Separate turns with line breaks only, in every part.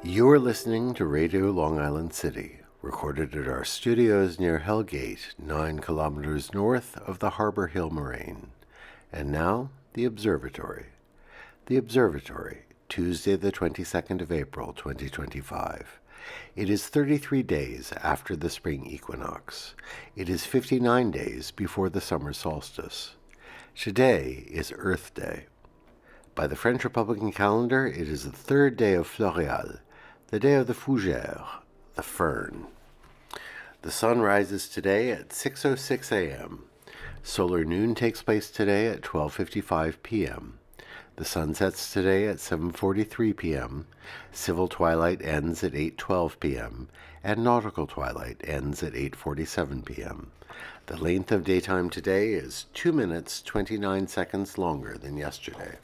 You are listening to Radio Long Island City, recorded at our studios near Hell Gate, 9 kilometers north of the Harbor Hill Moraine. And now, the Observatory. The Observatory, Tuesday the 22nd of April, 2025. It is 33 days after the spring equinox. It is 59 days before the summer solstice. Today is Earth Day. By the French Republican calendar, it is the third day of Floréal, the day of the fougère, the fern. The sun rises today at 6:06 a.m. Solar noon takes place today at 12:55 p.m. The sun sets today at 7:43 p.m. Civil twilight ends at 8:12 p.m. and nautical twilight ends at 8:47 p.m. The length of daytime today is 2 minutes 29 seconds longer than yesterday.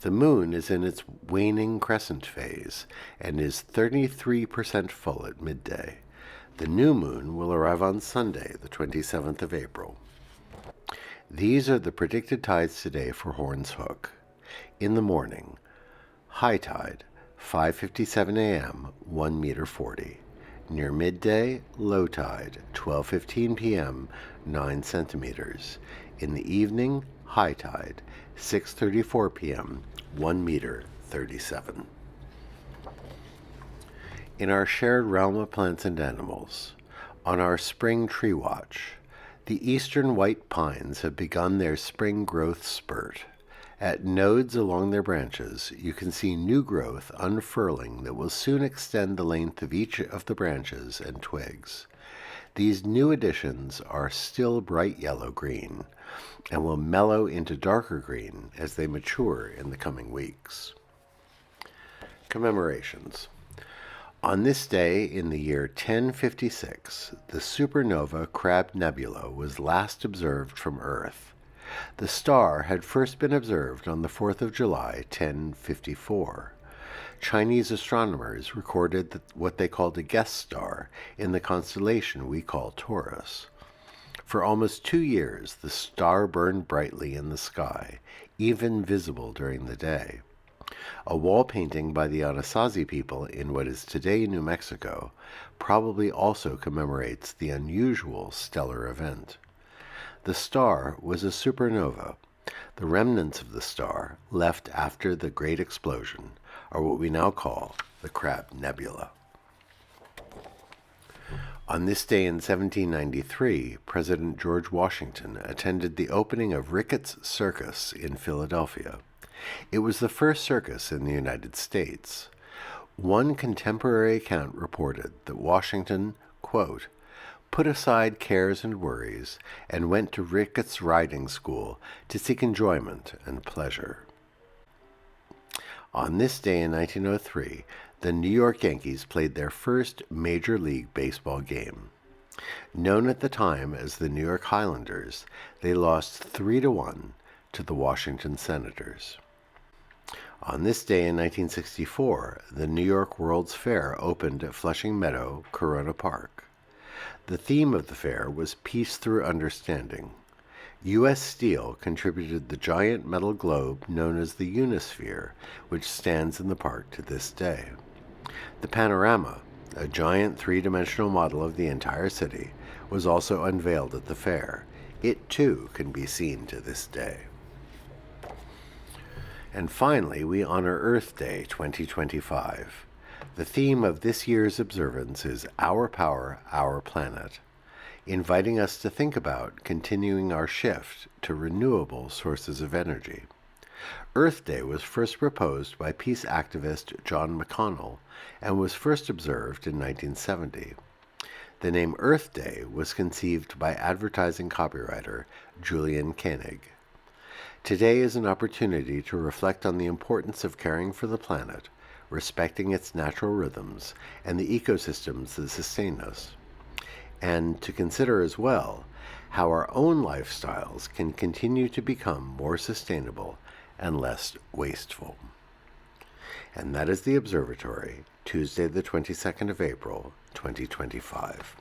The moon is in its waning crescent phase and is 33% full at midday. The new moon will arrive on Sunday, the 27th of April. These are the predicted tides today for Horns Hook. In the morning, high tide, 5:57 a.m., 1 meter 40. Near midday, low tide, 12:15 p.m., 9 centimeters. In the evening, high tide, 6:34 p.m., 1 meter 37. In our shared realm of plants and animals, on our spring tree watch, the eastern white pines have begun their spring growth spurt. At nodes along their branches, you can see new growth unfurling that will soon extend the length of each of the branches and twigs. These new additions are still bright yellow-green and will mellow into darker green as they mature in the coming weeks. Commemorations. On this day in the year 1056, the supernova Crab Nebula was last observed from Earth. The star had first been observed on the 4th of July, 1054. Chinese astronomers recorded what they called a guest star in the constellation we call Taurus. For almost 2 years, the star burned brightly in the sky, even visible during the day. A wall painting by the Anasazi people in what is today New Mexico probably also commemorates the unusual stellar event. The star was a supernova. The remnants of the star, left after the Great Explosion, are what we now call the Crab Nebula. On this day in 1793, President George Washington attended the opening of Ricketts Circus in Philadelphia. It was the first circus in the United States. One contemporary account reported that Washington, quote, put aside cares and worries and went to Ricketts Riding School to seek enjoyment and pleasure. On this day in 1903, the New York Yankees played their first Major League Baseball game. Known at the time as the New York Highlanders, they lost 3-1 to the Washington Senators. On this day in 1964, the New York World's Fair opened at Flushing Meadow, Corona Park. The theme of the fair was Peace Through Understanding. U.S. Steel contributed the giant metal globe known as the Unisphere, which stands in the park to this day. The Panorama, a giant three-dimensional model of the entire city, was also unveiled at the fair. It, too, can be seen to this day. And finally, we honor Earth Day 2025. The theme of this year's observance is Our Power, Our Planet, inviting us to think about continuing our shift to renewable sources of energy. Earth Day was first proposed by peace activist John McConnell and was first observed in 1970. The name Earth Day was conceived by advertising copywriter Julian Koenig. Today is an opportunity to reflect on the importance of caring for the planet, respecting its natural rhythms and the ecosystems that sustain us, and to consider as well how our own lifestyles can continue to become more sustainable and less wasteful. And that is the Observatory, Tuesday the 22nd of April, 2025.